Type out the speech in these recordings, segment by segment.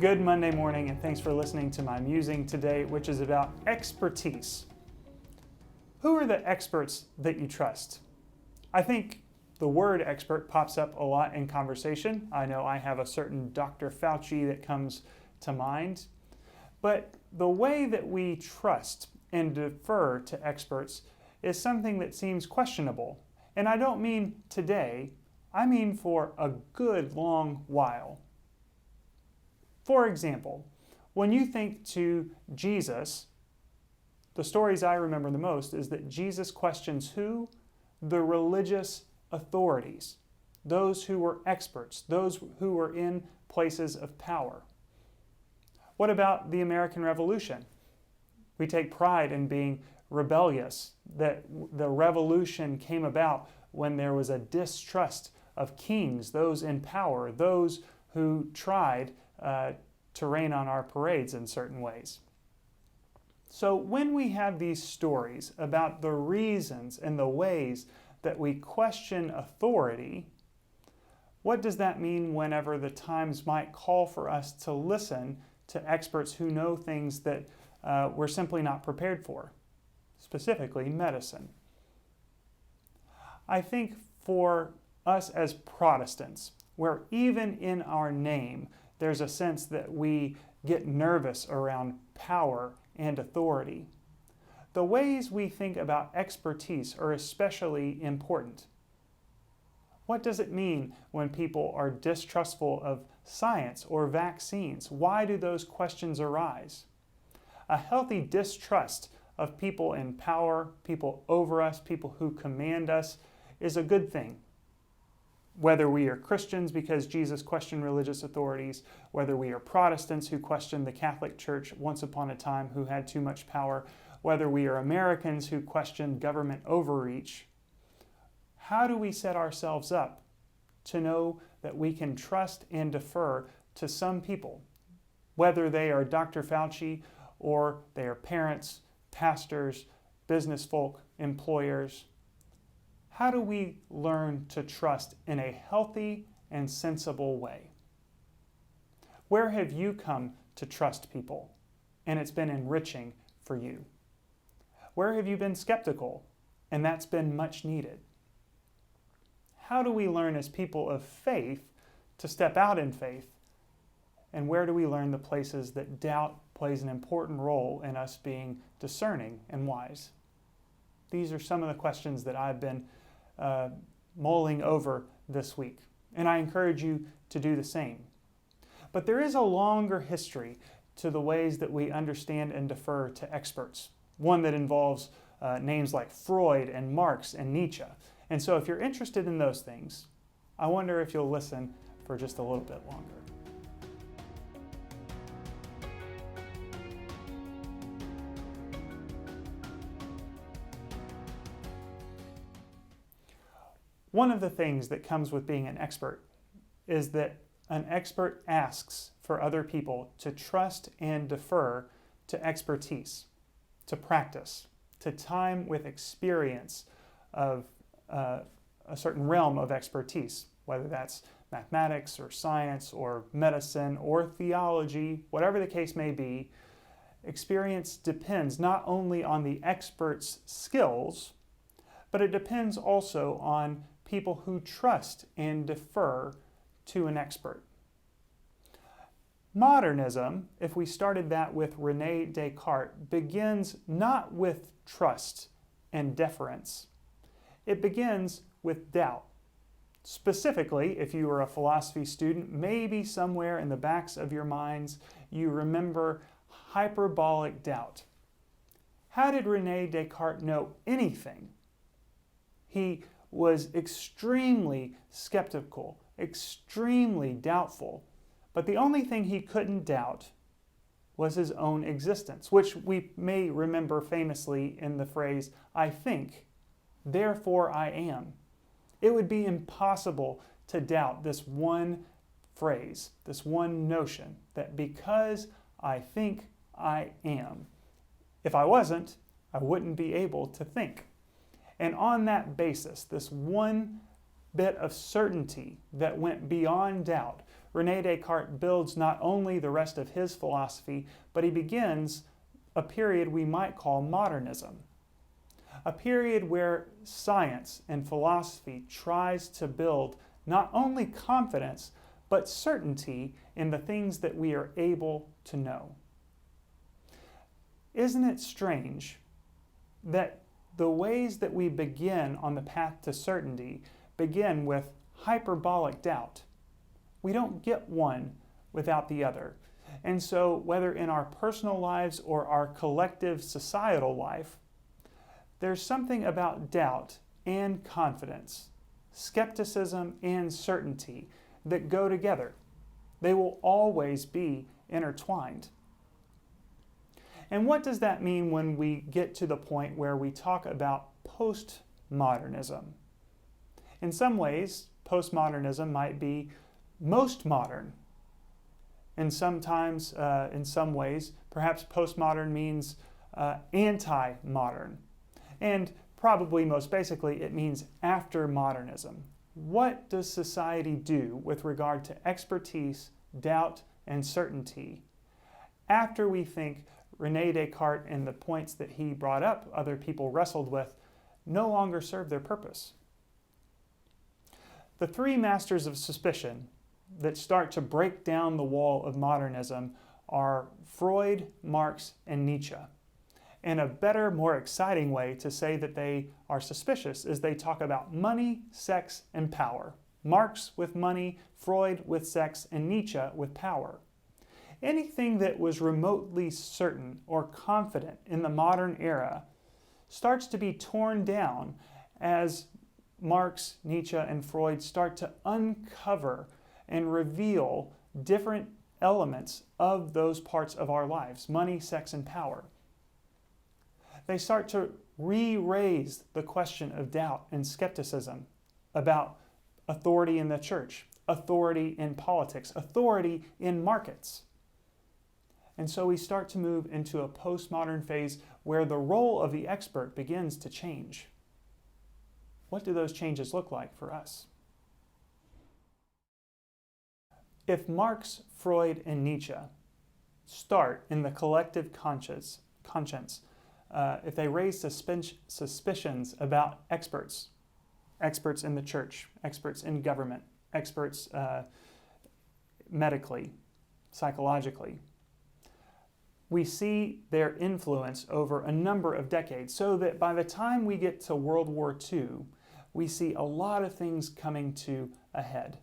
Good Monday morning, and thanks for listening to my musing today, which is about expertise. Who are the experts that you trust? I think the word expert pops up a lot in conversation. I know I have a certain Dr. Fauci that comes to mind. But the way that we trust and defer to experts is something that seems questionable. And I don't mean today, I mean for a good long while. For example, when you think to Jesus, the stories I remember the most is that Jesus questions who? The religious authorities, those who were experts, those who were in places of power. What about the American Revolution? We take pride in being rebellious, that the revolution came about when there was a distrust of kings, those in power, those who tried to rain on our parades in certain ways. So when we have these stories about the reasons and the ways that we question authority, what does that mean whenever the times might call for us to listen to experts who know things that we're simply not prepared for, specifically medicine? I think for us as Protestants, where even in our name there's a sense that we get nervous around power and authority, the ways we think about expertise are especially important. What does it mean when people are distrustful of science or vaccines? Why do those questions arise? A healthy distrust of people in power, people over us, people who command us, is a good thing. Whether we are Christians because Jesus questioned religious authorities, whether we are Protestants who questioned the Catholic Church once upon a time who had too much power, whether we are Americans who questioned government overreach, how do we set ourselves up to know that we can trust and defer to some people, whether they are Dr. Fauci or they are parents, pastors, business folk, employers? How do we learn to trust in a healthy and sensible way? Where have you come to trust people and it's been enriching for you? Where have you been skeptical and that's been much needed? How do we learn as people of faith to step out in faith? And where do we learn the places that doubt plays an important role in us being discerning and wise? These are some of the questions that I've been mulling over this week, and I encourage you to do the same. But there is a longer history to the ways that we understand and defer to experts, one that involves names like Freud and Marx and Nietzsche. And so if you're interested in those things, I wonder if you'll listen for just a little bit longer. One of the things that comes with being an expert is that an expert asks for other people to trust and defer to expertise, to practice, to time with experience of a certain realm of expertise, whether that's mathematics or science or medicine or theology, whatever the case may be. Experience depends not only on the expert's skills, but it depends also on people who trust and defer to an expert. Modernism, if we started that with Rene Descartes, begins not with trust and deference. It begins with doubt. Specifically, if you were a philosophy student, maybe somewhere in the backs of your minds you remember hyperbolic doubt. How did Rene Descartes know anything? He was extremely skeptical, extremely doubtful, but the only thing he couldn't doubt was his own existence, which we may remember famously in the phrase, "I think, therefore I am." It would be impossible to doubt this one phrase, this one notion, that because I think I am. If I wasn't, I wouldn't be able to think. And on that basis, this one bit of certainty that went beyond doubt, Rene Descartes builds not only the rest of his philosophy, but he begins a period we might call modernism. A period where science and philosophy tries to build not only confidence, but certainty in the things that we are able to know. Isn't it strange that the ways that we begin on the path to certainty begin with hyperbolic doubt? We don't get one without the other. And so, whether in our personal lives or our collective societal life, there's something about doubt and confidence, skepticism and certainty that go together. They will always be intertwined. And what does that mean when we get to the point where we talk about postmodernism? In some ways, postmodernism might be most modern. And sometimes, in some ways, perhaps postmodern means anti-modern. And probably most basically, it means after modernism. What does society do with regard to expertise, doubt, and certainty after we think Rene Descartes and the points that he brought up, other people wrestled with, no longer serve their purpose? The three masters of suspicion that start to break down the wall of modernism are Freud, Marx, and Nietzsche. And a better, more exciting way to say that they are suspicious is they talk about money, sex, and power. Marx with money, Freud with sex, and Nietzsche with power. Anything that was remotely certain or confident in the modern era starts to be torn down as Marx, Nietzsche, and Freud start to uncover and reveal different elements of those parts of our lives, money, sex, and power. They start to re-raise the question of doubt and skepticism about authority in the church, authority in politics, authority in markets. And so we start to move into a postmodern phase where the role of the expert begins to change. What do those changes look like for us? If Marx, Freud, and Nietzsche start in the collective conscience, if they raise suspicions about experts in the church, experts in government, experts medically, psychologically, we see their influence over a number of decades, so that by the time we get to World War II, we see a lot of things coming to a head.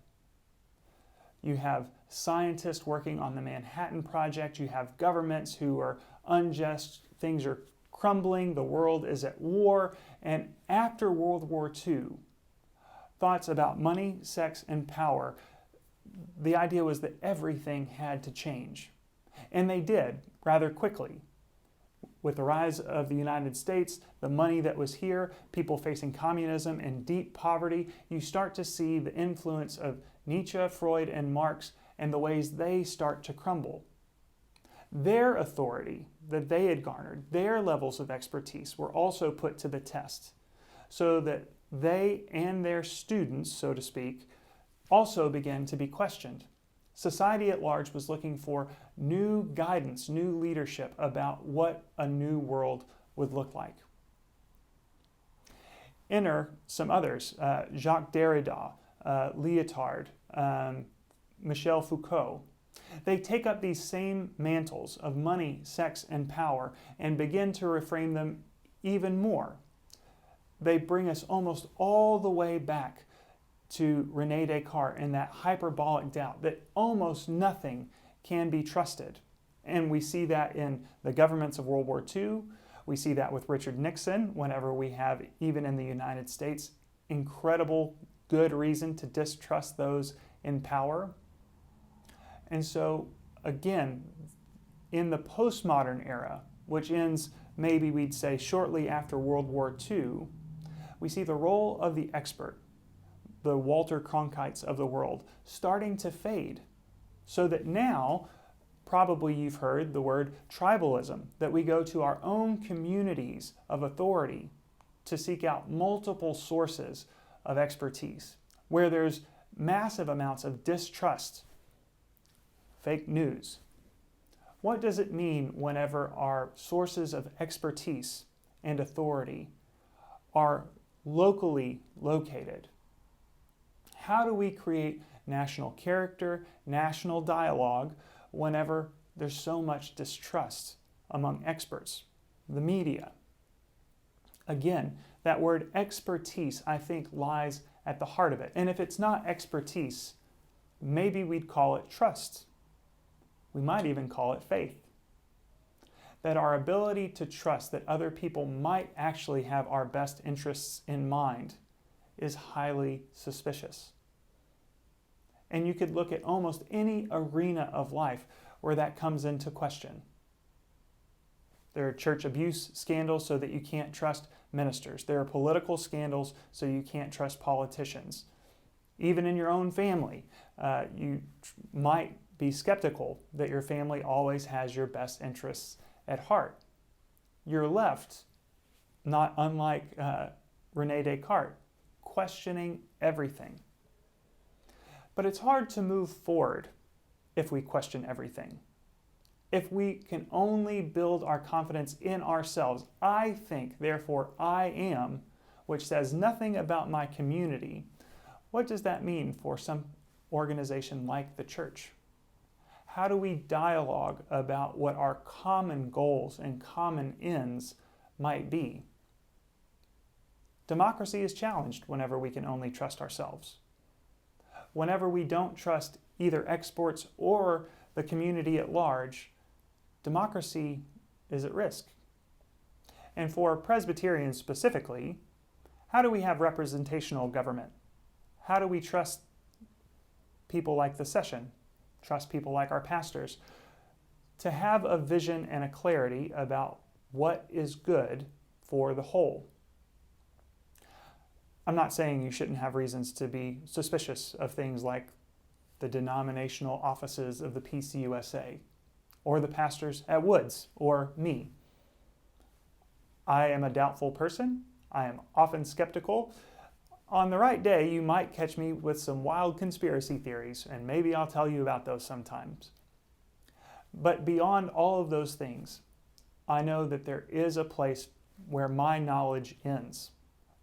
You have scientists working on the Manhattan Project, you have governments who are unjust, things are crumbling, the world is at war, and after World War II, thoughts about money, sex, and power, the idea was that everything had to change. And they did rather quickly. With the rise of the United States, the money that was here, people facing communism and deep poverty, you start to see the influence of Nietzsche, Freud, and Marx and the ways they start to crumble. Their authority that they had garnered, their levels of expertise were also put to the test, so that they and their students, so to speak, also began to be questioned. Society at large was looking for new guidance, new leadership about what a new world would look like. Enter some others, Jacques Derrida, Lyotard, Michel Foucault. They take up these same mantles of money, sex, and power and begin to reframe them even more. They bring us almost all the way back to Rene Descartes and that hyperbolic doubt that almost nothing can be trusted. And we see that in the governments of World War II. We see that with Richard Nixon whenever we have, even in the United States, incredible good reason to distrust those in power. And so, again, in the postmodern era, which ends maybe we'd say shortly after World War II, we see the role of the expert, the Walter Cronkites of the world, starting to fade. So that now, probably you've heard the word tribalism, that we go to our own communities of authority to seek out multiple sources of expertise. where there's massive amounts of distrust, fake news. What does it mean whenever our sources of expertise and authority are locally located? How do we create national character, national dialogue, whenever there's so much distrust among experts, the media? Again, that word expertise, I think, lies at the heart of it. And if it's not expertise, maybe we'd call it trust. We might even call it faith. That our ability to trust that other people might actually have our best interests in mind is highly suspicious. And you could look at almost any arena of life where that comes into question. There are church abuse scandals so that you can't trust ministers. There are political scandals so you can't trust politicians. Even in your own family, you might be skeptical that your family always has your best interests at heart. You're left, not unlike Rene Descartes, questioning everything. But it's hard to move forward if we question everything. If we can only build our confidence in ourselves, I think, therefore I am, which says nothing about my community, what does that mean for some organization like the church? How do we dialogue about what our common goals and common ends might be? Democracy is challenged whenever we can only trust ourselves. Whenever we don't trust either experts or the community at large, democracy is at risk. And for Presbyterians specifically, how do we have representational government? How do we trust people like the session, trust people like our pastors, to have a vision and a clarity about what is good for the whole? I'm not saying you shouldn't have reasons to be suspicious of things like the denominational offices of the PCUSA, or the pastors at Woods, or me. I am a doubtful person. I am often skeptical. On the right day, you might catch me with some wild conspiracy theories, and maybe I'll tell you about those sometimes. But beyond all of those things, I know that there is a place where my knowledge ends,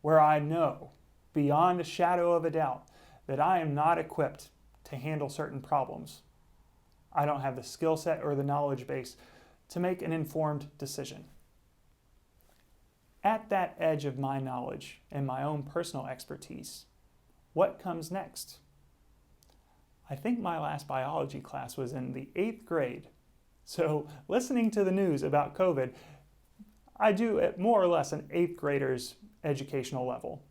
where I know, beyond a shadow of a doubt, that I am not equipped to handle certain problems. I don't have the skill set or the knowledge base to make an informed decision. At that edge of my knowledge and my own personal expertise, what comes next? I think my last biology class was in the 8th grade. So listening to the news about COVID, I do at more or less an 8th grader's educational level.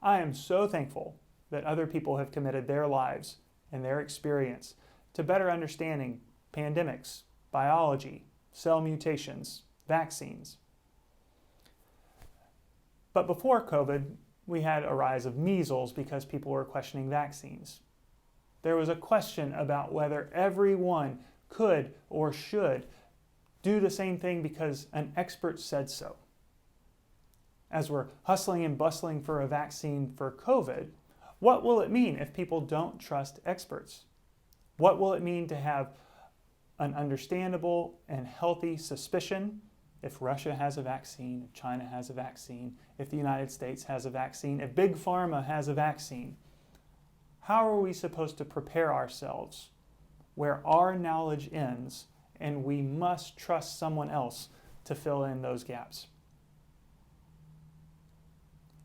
I am so thankful that other people have committed their lives and their experience to better understanding pandemics, biology, cell mutations, vaccines. But before COVID, we had a rise of measles because people were questioning vaccines. There was a question about whether everyone could or should do the same thing because an expert said so. As we're hustling and bustling for a vaccine for COVID, what will it mean if people don't trust experts? What will it mean to have an understandable and healthy suspicion if Russia has a vaccine, if China has a vaccine, if the United States has a vaccine, if Big Pharma has a vaccine? How are we supposed to prepare ourselves where our knowledge ends and we must trust someone else to fill in those gaps?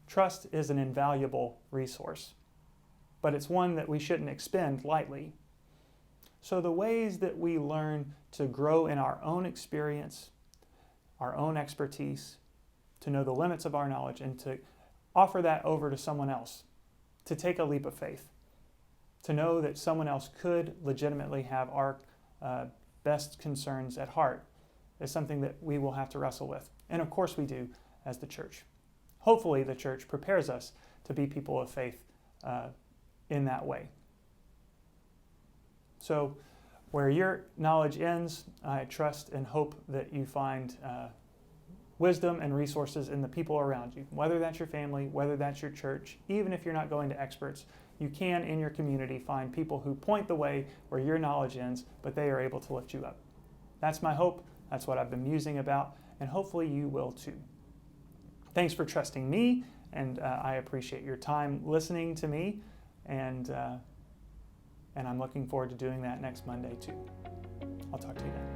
Trust is an invaluable resource, but it's one that we shouldn't expend lightly. So the ways that we learn to grow in our own experience, our own expertise, to know the limits of our knowledge, and to offer that over to someone else, to take a leap of faith, to know that someone else could legitimately have our best concerns at heart, is something that we will have to wrestle with. And of course we do as the church. Hopefully the church prepares us to be people of faith in that way. So where your knowledge ends, I trust and hope that you find wisdom and resources in the people around you, whether that's your family, whether that's your church. Even if you're not going to experts, you can in your community find people who point the way where your knowledge ends, but they are able to lift you up. That's my hope. That's what I've been musing about, and hopefully you will too. Thanks for trusting me, and I appreciate your time listening to me, and I'm looking forward to doing that next Monday too. I'll talk to you then.